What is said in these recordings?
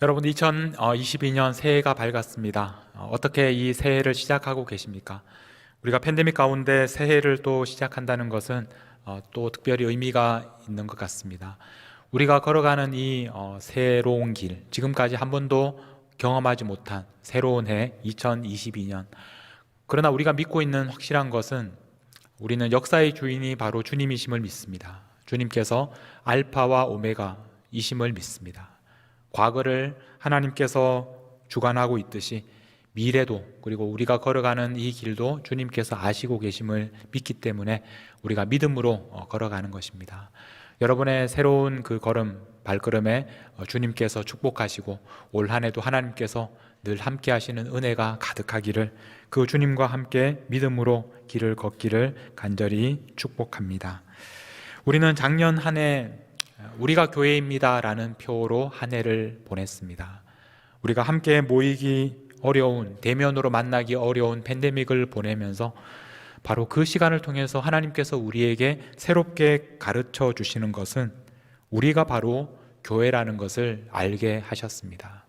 여러분 2022년 새해가 밝았습니다. 어떻게 이 새해를 시작하고 계십니까? 우리가 팬데믹 가운데 새해를 또 시작한다는 것은 또 특별히 의미가 있는 것 같습니다. 우리가 걸어가는 이 새로운 길, 지금까지 한 번도 경험하지 못한 새로운 해 2022년. 그러나 우리가 믿고 있는 확실한 것은 우리는 역사의 주인이 바로 주님이심을 믿습니다. 주님께서 알파와 오메가이심을 믿습니다. 과거를 하나님께서 주관하고 있듯이 미래도, 그리고 우리가 걸어가는 이 길도 주님께서 아시고 계심을 믿기 때문에 우리가 믿음으로 걸어가는 것입니다. 여러분의 새로운 그 발걸음에 주님께서 축복하시고 올 한 해도 하나님께서 늘 함께 하시는 은혜가 가득하기를, 그 주님과 함께 믿음으로 길을 걷기를 간절히 축복합니다. 우리는 작년 한 해 우리가 교회입니다 라는 표로 한 해를 보냈습니다. 우리가 함께 모이기 어려운, 대면으로 만나기 어려운 팬데믹을 보내면서 바로 그 시간을 통해서 하나님께서 우리에게 새롭게 가르쳐 주시는 것은 우리가 바로 교회라는 것을 알게 하셨습니다.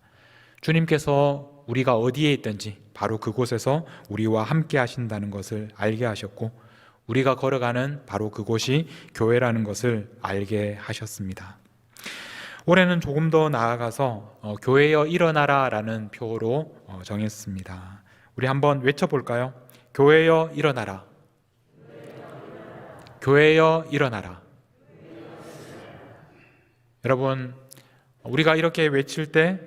주님께서 우리가 어디에 있든지 바로 그곳에서 우리와 함께 하신다는 것을 알게 하셨고, 우리가 걸어가는 바로 그곳이 교회라는 것을 알게 하셨습니다. 올해는 조금 더 나아가서 교회여 일어나라 라는 표로 정했습니다. 우리 한번 외쳐볼까요? 교회여 일어나라. 교회여 일어나라. 여러분, 우리가 이렇게 외칠 때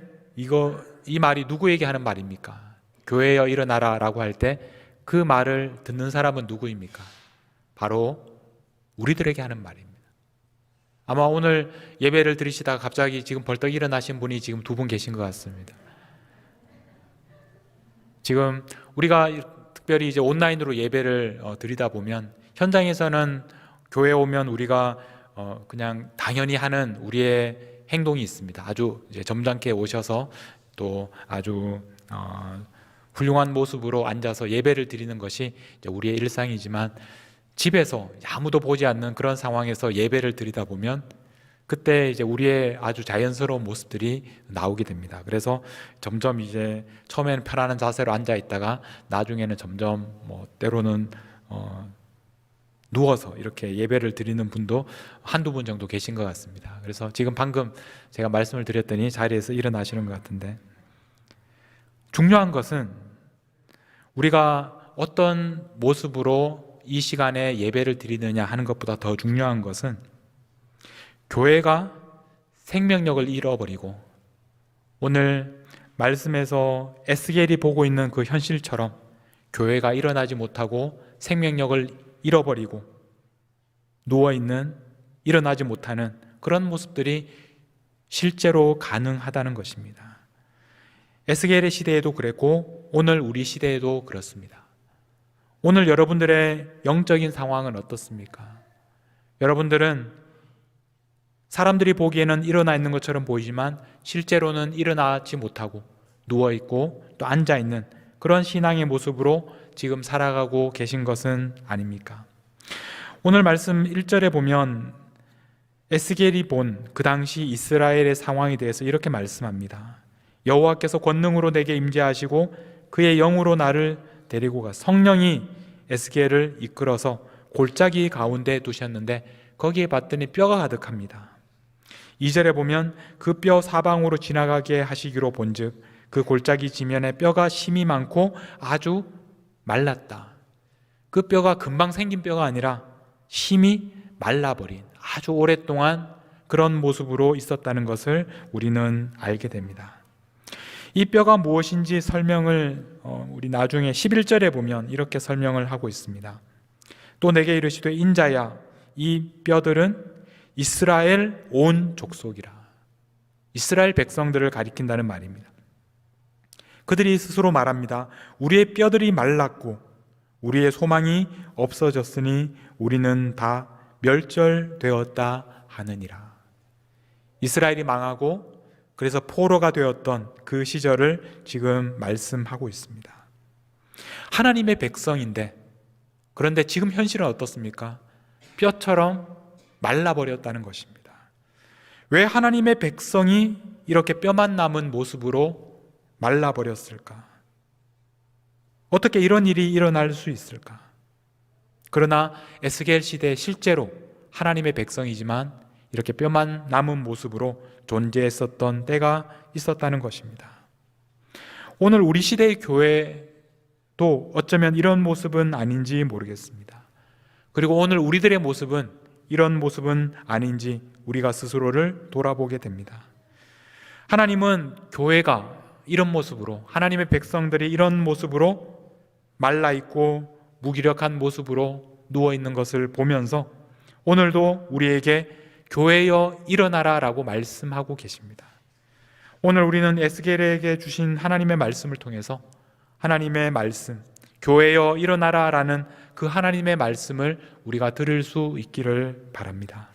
이 말이 누구에게 하는 말입니까? 교회여 일어나라 라고 할 때 그 말을 듣는 사람은 누구입니까? 바로 우리들에게 하는 말입니다. 아마 오늘 예배를 드리시다가 갑자기 지금 벌떡 일어나신 분이 지금 2분 계신 것 같습니다. 지금 우리가 특별히 이제 온라인으로 예배를 드리다 보면, 현장에서는 교회 오면 우리가 그냥 당연히 하는 우리의 행동이 있습니다. 아주 이제 점잖게 오셔서 또 아주 훌륭한 모습으로 앉아서 예배를 드리는 것이 이제 우리의 일상이지만, 집에서 아무도 보지 않는 그런 상황에서 예배를 드리다 보면 그때 이제 우리의 아주 자연스러운 모습들이 나오게 됩니다. 그래서 점점 이제 처음에는 편안한 자세로 앉아 있다가 나중에는 점점 때로는 누워서 이렇게 예배를 드리는 분도 한두 분 정도 계신 것 같습니다. 그래서 지금 방금 제가 말씀을 드렸더니 자리에서 일어나시는 것 같은데, 중요한 것은 우리가 어떤 모습으로 이 시간에 예배를 드리느냐 하는 것보다 더 중요한 것은 교회가 생명력을 잃어버리고, 오늘 말씀에서 에스겔이 보고 있는 그 현실처럼 교회가 일어나지 못하고 생명력을 잃어버리고 누워있는, 일어나지 못하는 그런 모습들이 실제로 가능하다는 것입니다. 에스겔의 시대에도 그랬고 오늘 우리 시대에도 그렇습니다. 오늘 여러분들의 영적인 상황은 어떻습니까? 여러분들은 사람들이 보기에는 일어나 있는 것처럼 보이지만 실제로는 일어나지 못하고 누워있고 또 앉아있는 그런 신앙의 모습으로 지금 살아가고 계신 것은 아닙니까? 오늘 말씀 1절에 보면 에스겔이 본 그 당시 이스라엘의 상황에 대해서 이렇게 말씀합니다. 여호와께서 권능으로 내게 임재하시고 그의 영으로 나를 데리고 가 성령이 에스겔을 이끌어서 골짜기 가운데 두셨는데 거기에 봤더니 뼈가 가득합니다. 2절에 보면 그 뼈 사방으로 지나가게 하시기로 본즉 그 골짜기 지면에 뼈가 심이 많고 아주 말랐다. 그 뼈가 금방 생긴 뼈가 아니라 심이 말라버린, 아주 오랫동안 그런 모습으로 있었다는 것을 우리는 알게 됩니다. 이 뼈가 무엇인지 설명을 우리 나중에 11절에 보면 이렇게 설명을 하고 있습니다. 또 내게 이르시되 인자야, 이 뼈들은 이스라엘 온 족속이라. 이스라엘 백성들을 가리킨다는 말입니다. 그들이 스스로 말합니다. 우리의 뼈들이 말랐고 우리의 소망이 없어졌으니 우리는 다 멸절되었다 하느니라. 이스라엘이 망하고 그래서 포로가 되었던 그 시절을 지금 말씀하고 있습니다. 하나님의 백성인데, 그런데 지금 현실은 어떻습니까? 뼈처럼 말라버렸다는 것입니다. 왜 하나님의 백성이 이렇게 뼈만 남은 모습으로 말라버렸을까? 어떻게 이런 일이 일어날 수 있을까? 그러나 에스겔 시대 실제로 하나님의 백성이지만 이렇게 뼈만 남은 모습으로 존재했었던 때가 있었다는 것입니다. 오늘 우리 시대의 교회도 어쩌면 이런 모습은 아닌지 모르겠습니다. 그리고 오늘 우리들의 모습은 이런 모습은 아닌지 우리가 스스로를 돌아보게 됩니다. 하나님은 교회가 이런 모습으로, 하나님의 백성들이 이런 모습으로 말라있고 무기력한 모습으로 누워있는 것을 보면서 오늘도 우리에게 교회여 일어나라 라고 말씀하고 계십니다. 오늘 우리는 에스겔에게 주신 하나님의 말씀을 통해서 하나님의 말씀, 교회여 일어나라 라는 그 하나님의 말씀을 우리가 들을 수 있기를 바랍니다.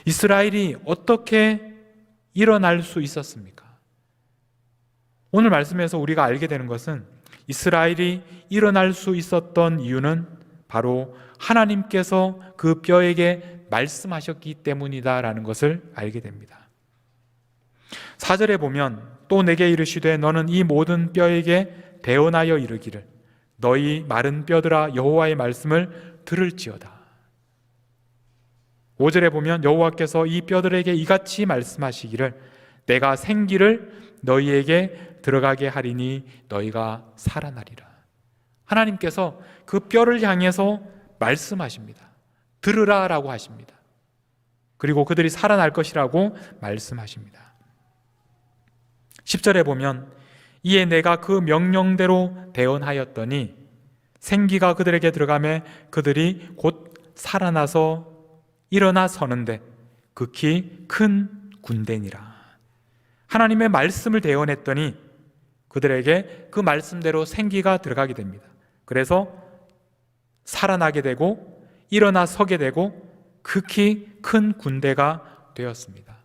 이스라엘이 어떻게 일어날 수 있었습니까? 오늘 말씀에서 우리가 알게 되는 것은 이스라엘이 일어날 수 있었던 이유는 바로 하나님께서 그 뼈에게 말씀하셨기 때문이다라는 것을 알게 됩니다. 4절에 보면 또 내게 이르시되 너는 이 모든 뼈에게 대언하여 이르기를 너희 마른 뼈들아 여호와의 말씀을 들을지어다. 5절에 보면 여호와께서 이 뼈들에게 이같이 말씀하시기를 내가 생기를 너희에게 들어가게 하리니 너희가 살아나리라. 하나님께서 그 뼈를 향해서 말씀하십니다. 들으라 라고 하십니다. 그리고 그들이 살아날 것이라고 말씀하십니다. 10절에 보면 이에 내가 그 명령대로 대언하였더니 생기가 그들에게 들어가매 그들이 곧 살아나서 일어나 서는데 극히 큰 군대니라. 하나님의 말씀을 대언했더니 그들에게 그 말씀대로 생기가 들어가게 됩니다. 그래서 살아나게 되고 일어나 서게 되고 극히 큰 군대가 되었습니다.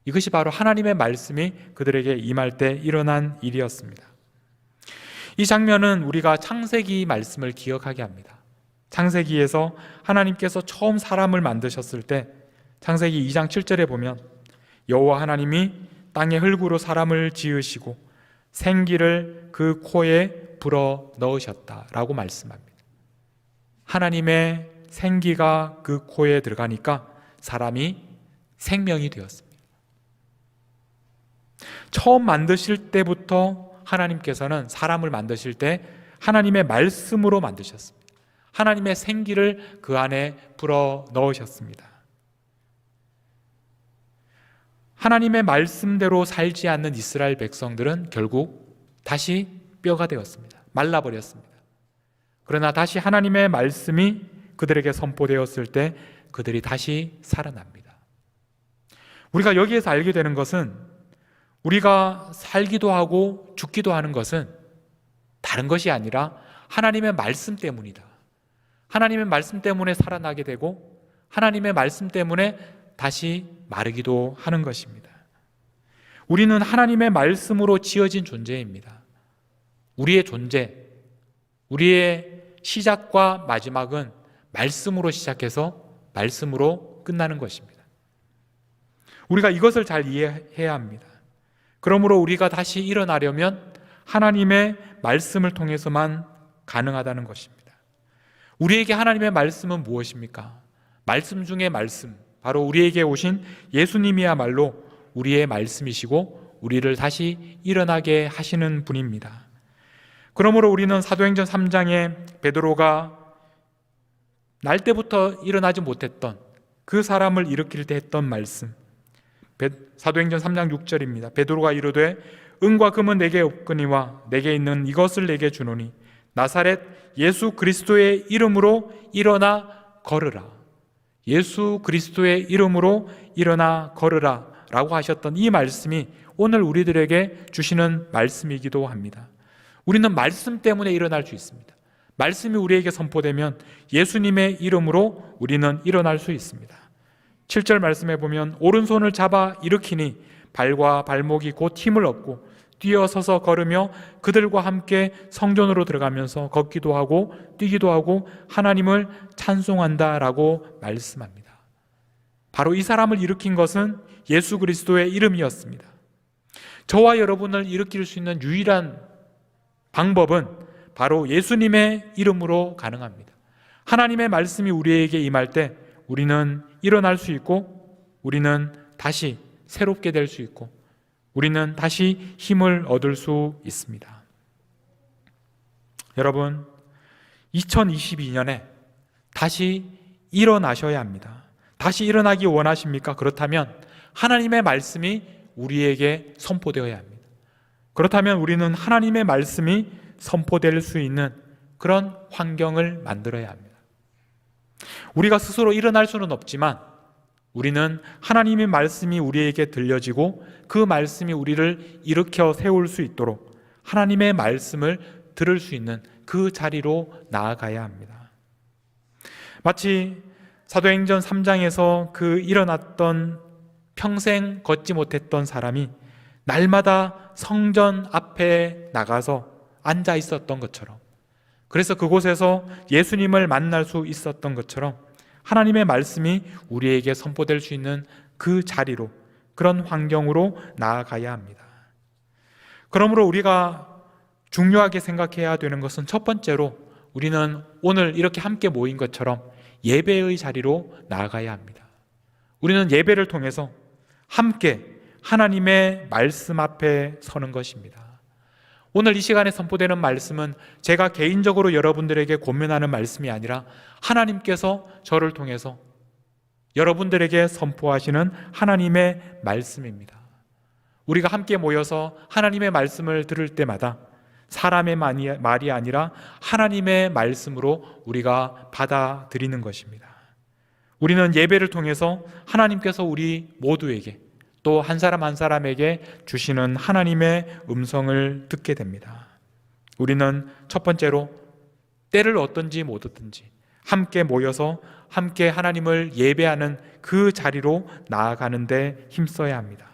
이것이 바로 하나님의 말씀이 그들에게 임할 때 일어난 일이었습니다. 이 장면은 우리가 창세기 말씀을 기억하게 합니다. 창세기에서 하나님께서 처음 사람을 만드셨을 때 창세기 2장 7절에 보면 여호와 하나님이 땅의 흙으로 사람을 지으시고 생기를 그 코에 불어 넣으셨다라고 말씀합니다. 하나님의 생기가 그 코에 들어가니까 사람이 생명이 되었습니다. 처음 만드실 때부터 하나님께서는 사람을 만드실 때 하나님의 말씀으로 만드셨습니다. 하나님의 생기를 그 안에 불어 넣으셨습니다. 하나님의 말씀대로 살지 않는 이스라엘 백성들은 결국 다시 뼈가 되었습니다. 말라버렸습니다. 그러나 다시 하나님의 말씀이 그들에게 선포되었을 때 그들이 다시 살아납니다. 우리가 여기에서 알게 되는 것은 우리가 살기도 하고 죽기도 하는 것은 다른 것이 아니라 하나님의 말씀 때문이다. 하나님의 말씀 때문에 살아나게 되고 하나님의 말씀 때문에 다시 마르기도 하는 것입니다. 우리는 하나님의 말씀으로 지어진 존재입니다. 우리의 존재, 우리의 시작과 마지막은 말씀으로 시작해서 말씀으로 끝나는 것입니다. 우리가 이것을 잘 이해해야 합니다. 그러므로 우리가 다시 일어나려면 하나님의 말씀을 통해서만 가능하다는 것입니다. 우리에게 하나님의 말씀은 무엇입니까? 말씀 중에 말씀, 바로 우리에게 오신 예수님이야말로 우리의 말씀이시고 우리를 다시 일어나게 하시는 분입니다. 그러므로 우리는 사도행전 3장에 베드로가 날 때부터 일어나지 못했던 그 사람을 일으킬 때 했던 말씀, 사도행전 3장 6절입니다. 베드로가 이르되 은과 금은 내게 없거니와 내게 있는 이것을 내게 주노니 나사렛 예수 그리스도의 이름으로 일어나 걸으라. 예수 그리스도의 이름으로 일어나 걸으라 라고 하셨던 이 말씀이 오늘 우리들에게 주시는 말씀이기도 합니다. 우리는 말씀 때문에 일어날 수 있습니다. 말씀이 우리에게 선포되면 예수님의 이름으로 우리는 일어날 수 있습니다. 7절 말씀에 보면 오른손을 잡아 일으키니 발과 발목이 곧 힘을 얻고 뛰어서서 걸으며 그들과 함께 성전으로 들어가면서 걷기도 하고 뛰기도 하고 하나님을 찬송한다라고 말씀합니다. 바로 이 사람을 일으킨 것은 예수 그리스도의 이름이었습니다. 저와 여러분을 일으킬 수 있는 유일한 방법은 바로 예수님의 이름으로 가능합니다. 하나님의 말씀이 우리에게 임할 때 우리는 일어날 수 있고, 우리는 다시 새롭게 될 수 있고, 우리는 다시 힘을 얻을 수 있습니다. 여러분, 2022년에 다시 일어나셔야 합니다. 다시 일어나기 원하십니까? 그렇다면 하나님의 말씀이 우리에게 선포되어야 합니다. 그렇다면 우리는 하나님의 말씀이 선포될 수 있는 그런 환경을 만들어야 합니다. 우리가 스스로 일어날 수는 없지만 우리는 하나님의 말씀이 우리에게 들려지고 그 말씀이 우리를 일으켜 세울 수 있도록 하나님의 말씀을 들을 수 있는 그 자리로 나아가야 합니다. 마치 사도행전 3장에서 그 일어났던 평생 걷지 못했던 사람이 날마다 성전 앞에 나가서 앉아 있었던 것처럼, 그래서 그곳에서 예수님을 만날 수 있었던 것처럼 하나님의 말씀이 우리에게 선포될 수 있는 그 자리로, 그런 환경으로 나아가야 합니다. 그러므로 우리가 중요하게 생각해야 되는 것은 첫 번째로 우리는 오늘 이렇게 함께 모인 것처럼 예배의 자리로 나아가야 합니다. 우리는 예배를 통해서 함께 하나님의 말씀 앞에 서는 것입니다. 오늘 이 시간에 선포되는 말씀은 제가 개인적으로 여러분들에게 권면하는 말씀이 아니라 하나님께서 저를 통해서 여러분들에게 선포하시는 하나님의 말씀입니다. 우리가 함께 모여서 하나님의 말씀을 들을 때마다 사람의 말이 아니라 하나님의 말씀으로 우리가 받아들이는 것입니다. 우리는 예배를 통해서 하나님께서 우리 모두에게, 또 한 사람 한 사람에게 주시는 하나님의 음성을 듣게 됩니다. 우리는 첫 번째로 때를 얻든지 못 얻든지 함께 모여서 함께 하나님을 예배하는 그 자리로 나아가는 데 힘써야 합니다.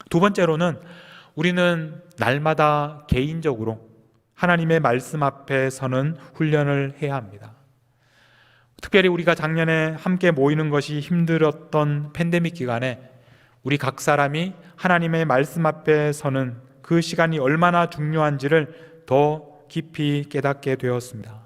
두 번째로는 우리는 날마다 개인적으로 하나님의 말씀 앞에 서는 훈련을 해야 합니다. 특별히 우리가 작년에 함께 모이는 것이 힘들었던 팬데믹 기간에 우리 각 사람이 하나님의 말씀 앞에 서는 그 시간이 얼마나 중요한지를 더 깊이 깨닫게 되었습니다.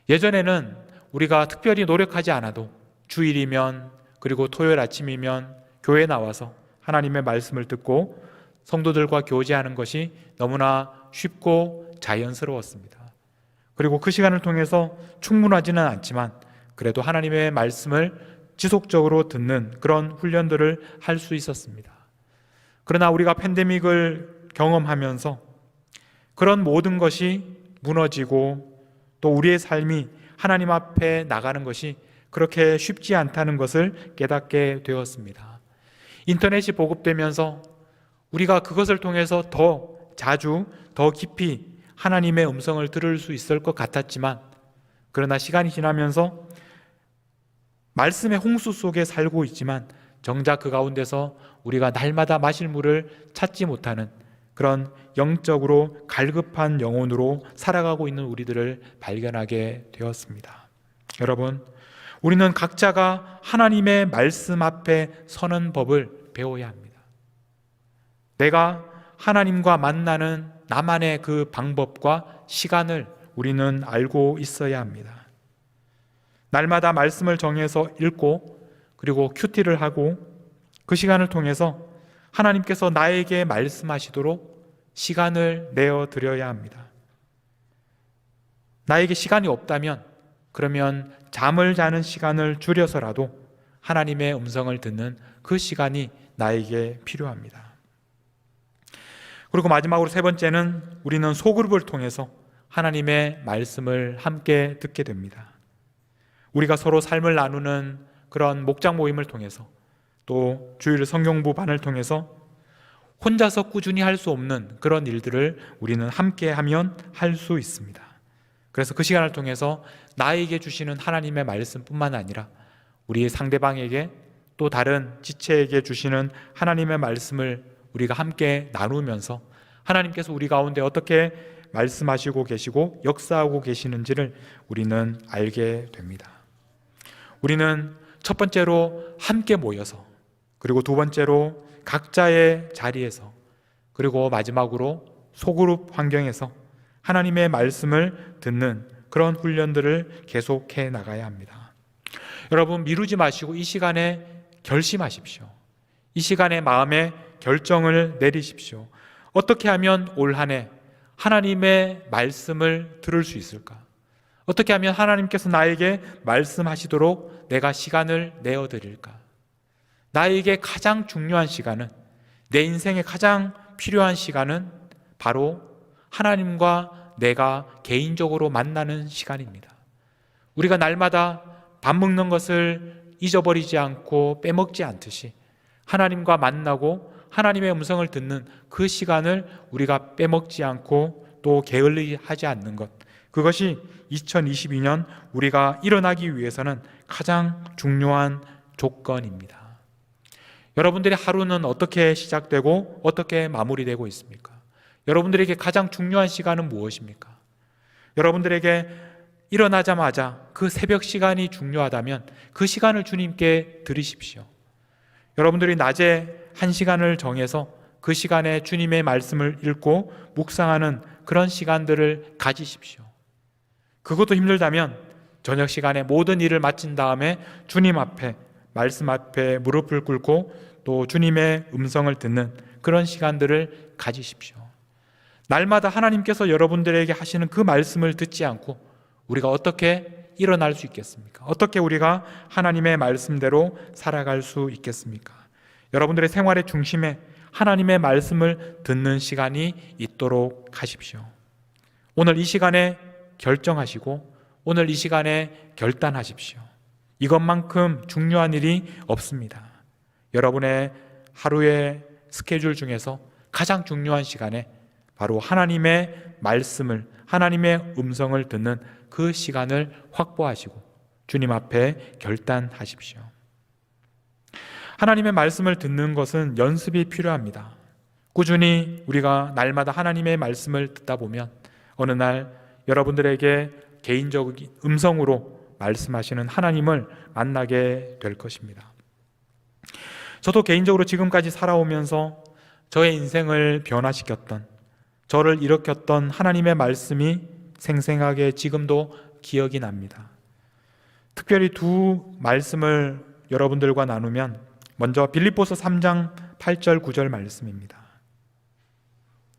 예전에는 우리가 특별히 노력하지 않아도 주일이면, 그리고 토요일 아침이면 교회에 나와서 하나님의 말씀을 듣고 성도들과 교제하는 것이 너무나 쉽고 자연스러웠습니다. 그리고 그 시간을 통해서 충분하지는 않지만 그래도 하나님의 말씀을 지속적으로 듣는 그런 훈련들을 할 수 있었습니다. 그러나 우리가 팬데믹을 경험하면서 그런 모든 것이 무너지고 또 우리의 삶이 하나님 앞에 나가는 것이 그렇게 쉽지 않다는 것을 깨닫게 되었습니다. 인터넷이 보급되면서 우리가 그것을 통해서 더 자주, 더 깊이 하나님의 음성을 들을 수 있을 것 같았지만, 그러나 시간이 지나면서 말씀의 홍수 속에 살고 있지만 정작 그 가운데서 우리가 날마다 마실 물을 찾지 못하는 그런 영적으로 갈급한 영혼으로 살아가고 있는 우리들을 발견하게 되었습니다. 여러분, 우리는 각자가 하나님의 말씀 앞에 서는 법을 배워야 합니다. 내가 하나님과 만나는 나만의 그 방법과 시간을 우리는 알고 있어야 합니다. 날마다 말씀을 정해서 읽고 그리고 큐티를 하고 그 시간을 통해서 하나님께서 나에게 말씀하시도록 시간을 내어 드려야 합니다. 나에게 시간이 없다면 그러면 잠을 자는 시간을 줄여서라도 하나님의 음성을 듣는 그 시간이 나에게 필요합니다. 그리고 마지막으로 세 번째는 우리는 소그룹을 통해서 하나님의 말씀을 함께 듣게 됩니다. 우리가 서로 삶을 나누는 그런 목장 모임을 통해서, 또 주일 성경부반을 통해서 혼자서 꾸준히 할 수 없는 그런 일들을 우리는 함께 하면 할 수 있습니다. 그래서 그 시간을 통해서 나에게 주시는 하나님의 말씀뿐만 아니라 우리 상대방에게, 또 다른 지체에게 주시는 하나님의 말씀을 우리가 함께 나누면서 하나님께서 우리 가운데 어떻게 말씀하시고 계시고 역사하고 계시는지를 우리는 알게 됩니다. 우리는 첫 번째로 함께 모여서, 그리고 두 번째로 각자의 자리에서, 그리고 마지막으로 소그룹 환경에서 하나님의 말씀을 듣는 그런 훈련들을 계속해 나가야 합니다. 여러분, 미루지 마시고 이 시간에 결심하십시오. 이 시간에 마음의 결정을 내리십시오. 어떻게 하면 올 한 해 하나님의 말씀을 들을 수 있을까? 어떻게 하면 하나님께서 나에게 말씀하시도록 내가 시간을 내어드릴까? 나에게 가장 중요한 시간은, 내 인생에 가장 필요한 시간은 바로 하나님과 내가 개인적으로 만나는 시간입니다. 우리가 날마다 밥 먹는 것을 잊어버리지 않고 빼먹지 않듯이 하나님과 만나고 하나님의 음성을 듣는 그 시간을 우리가 빼먹지 않고 또 게을리하지 않는 것, 그것이 2022년 우리가 일어나기 위해서는 가장 중요한 조건입니다. 여러분들의 하루는 어떻게 시작되고 어떻게 마무리되고 있습니까? 여러분들에게 가장 중요한 시간은 무엇입니까? 여러분들에게 일어나자마자 그 새벽 시간이 중요하다면 그 시간을 주님께 드리십시오. 여러분들이 낮에 한 시간을 정해서 그 시간에 주님의 말씀을 읽고 묵상하는 그런 시간들을 가지십시오. 그것도 힘들다면 저녁 시간에 모든 일을 마친 다음에 주님 앞에, 말씀 앞에 무릎을 꿇고 또 주님의 음성을 듣는 그런 시간들을 가지십시오. 날마다 하나님께서 여러분들에게 하시는 그 말씀을 듣지 않고 우리가 어떻게 일어날 수 있겠습니까? 어떻게 우리가 하나님의 말씀대로 살아갈 수 있겠습니까? 여러분들의 생활의 중심에 하나님의 말씀을 듣는 시간이 있도록 하십시오. 오늘 이 시간에 결정하시고 오늘 이 시간에 결단하십시오. 이것만큼 중요한 일이 없습니다. 여러분의 하루의 스케줄 중에서 가장 중요한 시간에 바로 하나님의 말씀을, 하나님의 음성을 듣는 그 시간을 확보하시고 주님 앞에 결단하십시오. 하나님의 말씀을 듣는 것은 연습이 필요합니다. 꾸준히 우리가 날마다 하나님의 말씀을 듣다 보면 어느 날 여러분들에게 개인적인 음성으로 말씀하시는 하나님을 만나게 될 것입니다. 저도 개인적으로 지금까지 살아오면서 저의 인생을 변화시켰던, 저를 일으켰던 하나님의 말씀이 생생하게 지금도 기억이 납니다. 특별히 두 말씀을 여러분들과 나누면 먼저 빌립보서 3장 8절 9절 말씀입니다.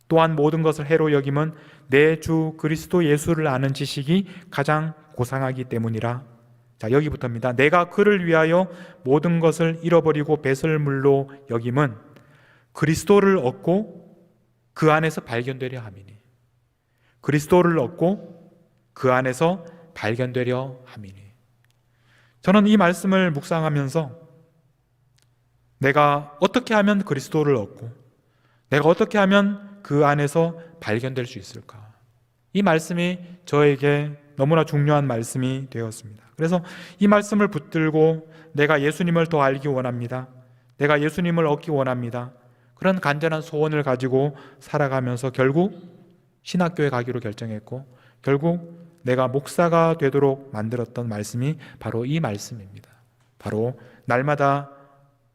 또한 모든 것을 해로 여김은 내 주 그리스도 예수를 아는 지식이 가장 고상하기 때문이라. 자, 여기부터입니다. 내가 그를 위하여 모든 것을 잃어버리고 배설물로 여김은 그리스도를 얻고 그 안에서 발견되려 함이니. 그리스도를 얻고 그 안에서 발견되려 함이니. 저는 이 말씀을 묵상하면서 내가 어떻게 하면 그리스도를 얻고 내가 어떻게 하면 그 안에서 발견될 수 있을까? 이 말씀이 저에게 너무나 중요한 말씀이 되었습니다. 그래서 이 말씀을 붙들고 내가 예수님을 더 알기 원합니다. 내가 예수님을 얻기 원합니다. 그런 간절한 소원을 가지고 살아가면서 결국 신학교에 가기로 결정했고 결국 내가 목사가 되도록 만들었던 말씀이 바로 이 말씀입니다. 바로 날마다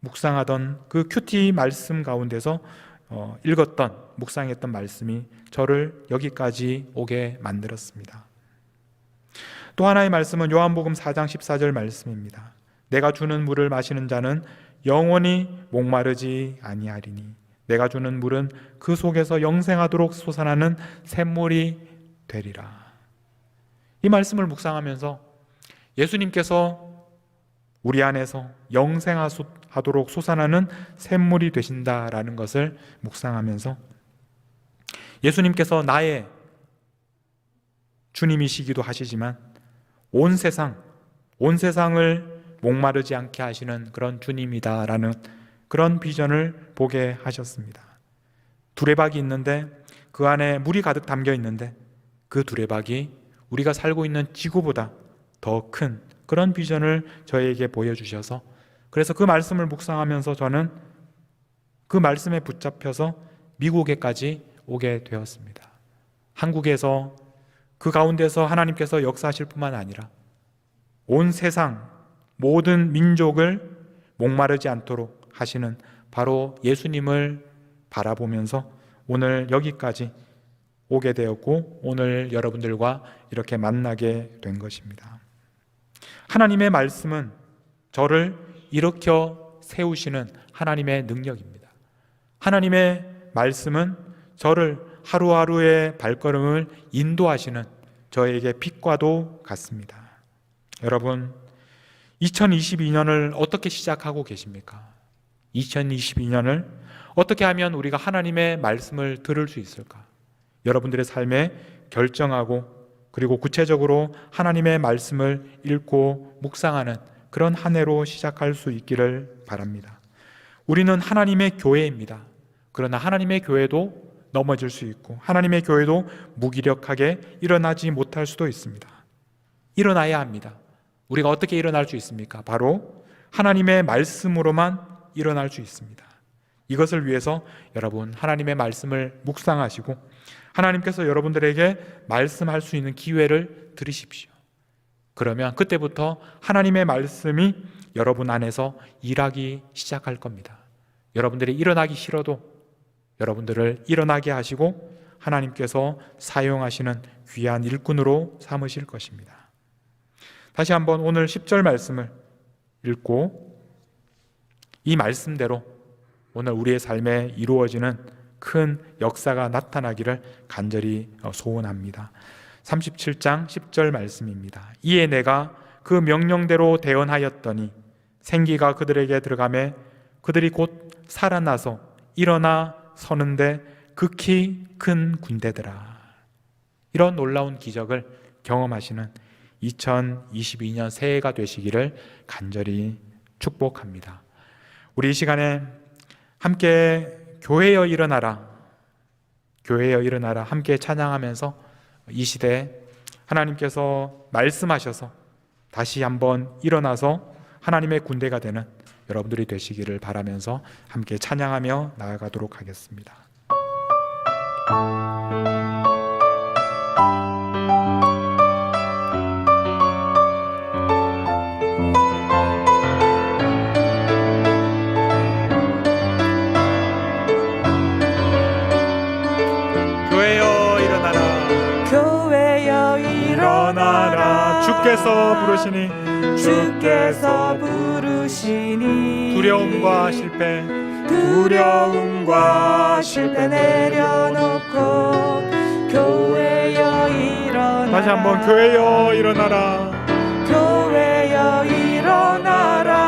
묵상하던 그 큐티 말씀 가운데서 읽었던, 묵상했던 말씀이 저를 여기까지 오게 만들었습니다. 또 하나의 말씀은 요한복음 4장 14절 말씀입니다. 내가 주는 물을 마시는 자는 영원히 목마르지 아니하리니 내가 주는 물은 그 속에서 영생하도록 솟아나는 샘물이 되리라. 이 말씀을 묵상하면서 예수님께서 우리 안에서 영생하도록 솟아나는 샘물이 되신다라는 것을 묵상하면서 예수님께서 나의 주님이시기도 하시지만 온 세상을 목마르지 않게 하시는 그런 주님이다라는 그런 비전을 보게 하셨습니다. 두레박이 있는데 그 안에 물이 가득 담겨 있는데 그 두레박이 우리가 살고 있는 지구보다 더 큰 그런 비전을 저에게 보여주셔서 그래서 그 말씀을 묵상하면서 저는 그 말씀에 붙잡혀서 미국에까지 오게 되었습니다. 한국에서 그 가운데서 하나님께서 역사하실 뿐만 아니라 온 세상 모든 민족을 목마르지 않도록 하시는 바로 예수님을 바라보면서 오늘 여기까지 오게 되었고 오늘 여러분들과 이렇게 만나게 된 것입니다. 하나님의 말씀은 저를 일으켜 세우시는 하나님의 능력입니다. 하나님의 말씀은 저를 하루하루의 발걸음을 인도하시는 저에게 빛과도 같습니다. 여러분, 2022년을 어떻게 시작하고 계십니까? 2022년을 어떻게 하면 우리가 하나님의 말씀을 들을 수 있을까? 여러분들의 삶에 결정하고 그리고 구체적으로 하나님의 말씀을 읽고 묵상하는 그런 한 해로 시작할 수 있기를 바랍니다. 우리는 하나님의 교회입니다. 그러나 하나님의 교회도 넘어질 수 있고 하나님의 교회도 무기력하게 일어나지 못할 수도 있습니다. 일어나야 합니다. 우리가 어떻게 일어날 수 있습니까? 바로 하나님의 말씀으로만 일어날 수 있습니다. 이것을 위해서 여러분 하나님의 말씀을 묵상하시고 하나님께서 여러분들에게 말씀할 수 있는 기회를 드리십시오. 그러면 그때부터 하나님의 말씀이 여러분 안에서 일하기 시작할 겁니다. 여러분들이 일어나기 싫어도 여러분들을 일어나게 하시고 하나님께서 사용하시는 귀한 일꾼으로 삼으실 것입니다. 다시 한번 오늘 10절 말씀을 읽고 이 말씀대로 오늘 우리의 삶에 이루어지는 큰 역사가 나타나기를 간절히 소원합니다. 37장 10절 말씀입니다. 이에 내가 그 명령대로 대언하였더니 생기가 그들에게 들어가매 그들이 곧 살아나서 일어나 서는데 극히 큰 군대더라. 이런 놀라운 기적을 경험하시는 2022년 새해가 되시기를 간절히 축복합니다. 우리 이 시간에 함께 교회여 일어나라, 교회여 일어나라 함께 찬양하면서 이 시대에 하나님께서 말씀하셔서 다시 한번 일어나서 하나님의 군대가 되는 여러분들이 되시기를 바라면서 함께 찬양하며 나아가도록 하겠습니다. 교회여 일어나라, 교회여 일어나라. 주께서 부르시니 주께서 부르시니 두려움과 실패 내려놓고 교회여 일어나라. 다시 한번 교회여 일어나라, 교회여 일어나라.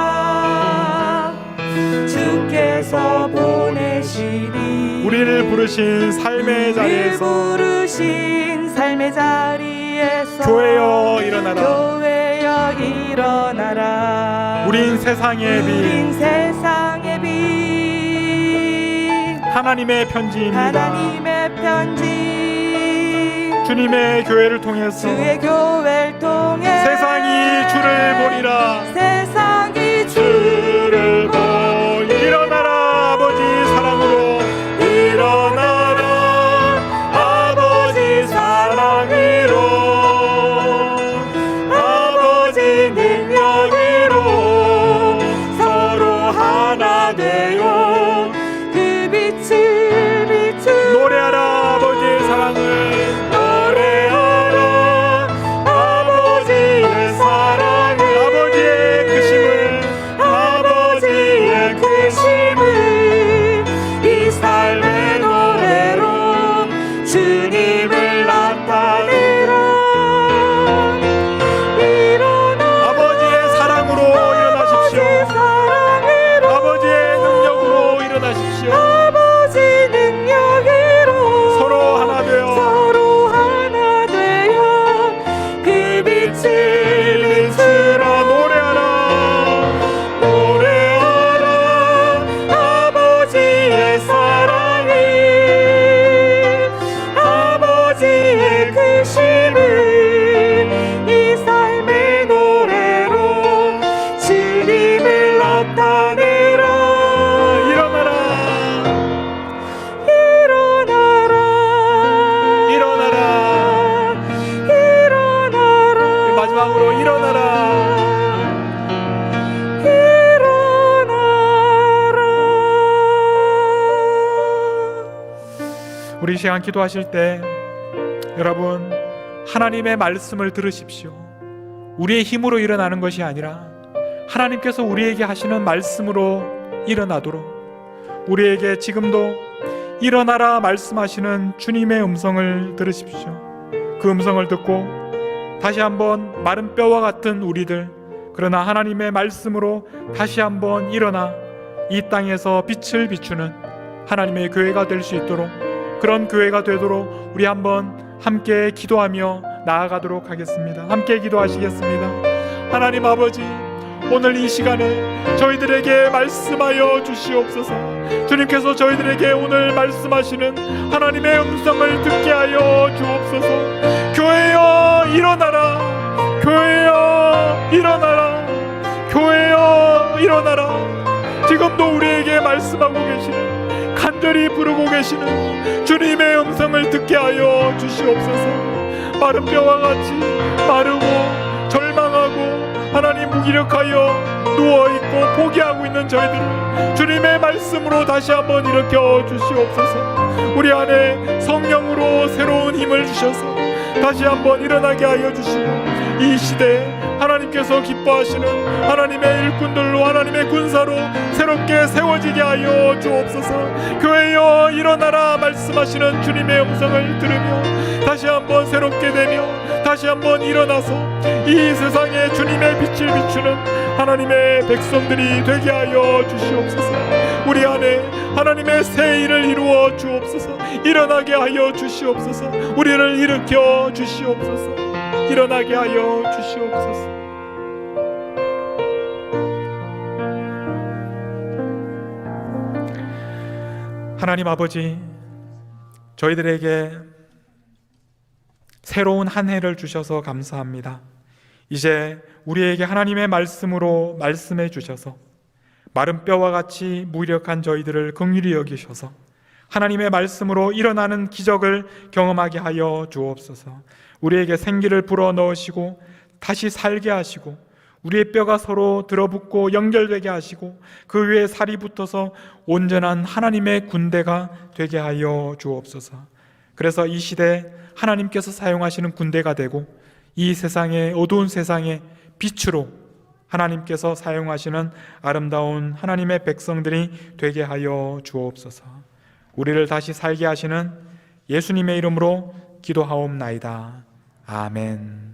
주께서 보내시니 우리를 부르신 삶의 자리에서 부르신 삶의 자리에서 교회여 일어나라. 교회여 일어나라. 우린 세상의 우린 빛, 세상의 빛, 하나님의 편지입니다. 하나님의 편지, 주님의 교회를 통해서 주의 교회를 통해 세상이 주를 보리라. 세상이 주를 보리. 일어나라 아버지 사랑으로, 일어나라 아버지 사랑으로, 아버지 능력으로 서로 하나 되어 그 빛을 비추 노래하라 아버지의 사랑을, 노래하라 아버지의 사랑을, 아버지의 그 우리 이 시간 기도하실 때 여러분 하나님의 말씀을 들으십시오. 우리의 힘으로 일어나는 것이 아니라 하나님께서 우리에게 하시는 말씀으로 일어나도록 우리에게 지금도 일어나라 말씀하시는 주님의 음성을 들으십시오. 그 음성을 듣고 다시 한번 마른 뼈와 같은 우리들, 그러나 하나님의 말씀으로 다시 한번 일어나 이 땅에서 빛을 비추는 하나님의 교회가 될 수 있도록, 그런 교회가 되도록 우리 한번 함께 기도하며 나아가도록 하겠습니다. 함께 기도하시겠습니다. 하나님 아버지, 오늘 이 시간에 저희들에게 말씀하여 주시옵소서. 주님께서 저희들에게 오늘 말씀하시는 하나님의 음성을 듣게 하여 주옵소서. 교회여 일어나라, 교회여 일어나라, 교회여 일어나라. 지금도 우리에게 말씀하고 계시는, 간절히 부르고 계시는 주님의 음성을 듣게 하여 주시옵소서. 마른 뼈와 같이 마르고 절망하고 하나님 무기력하여 누워있고 포기하고 있는 저희들을 주님의 말씀으로 다시 한번 일으켜 주시옵소서. 우리 안에 성령으로 새로운 힘을 주셔서 다시 한번 일어나게 하여 주시고, 이 시대에 하나님께서 기뻐하시는 하나님의 일꾼들로, 하나님의 군사로 새롭게 세워지게 하여 주옵소서. 교회여 일어나라 말씀하시는 주님의 음성을 들으며 다시 한번 새롭게 되며 다시 한번 일어나서 이 세상에 주님의 빛을 비추는 하나님의 백성들이 되게 하여 주시옵소서. 우리 안에 하나님의 새 일을 이루어 주옵소서. 일어나게 하여 주시옵소서. 우리를 일으켜 주시옵소서. 일어나게 하여 주시옵소서. 하나님 아버지, 저희들에게 새로운 한 해를 주셔서 감사합니다. 이제 우리에게 하나님의 말씀으로 말씀해 주셔서 마른 뼈와 같이 무력한 저희들을 긍휼히 여기셔서 하나님의 말씀으로 일어나는 기적을 경험하게 하여 주옵소서. 우리에게 생기를 불어넣으시고 다시 살게 하시고 우리의 뼈가 서로 들어붙고 연결되게 하시고 그 위에 살이 붙어서 온전한 하나님의 군대가 되게 하여 주옵소서. 그래서 이 시대에 하나님께서 사용하시는 군대가 되고 이 세상의 어두운 세상의 빛으로 하나님께서 사용하시는 아름다운 하나님의 백성들이 되게 하여 주옵소서. 우리를 다시 살게 하시는 예수님의 이름으로 기도하옵나이다. 아멘.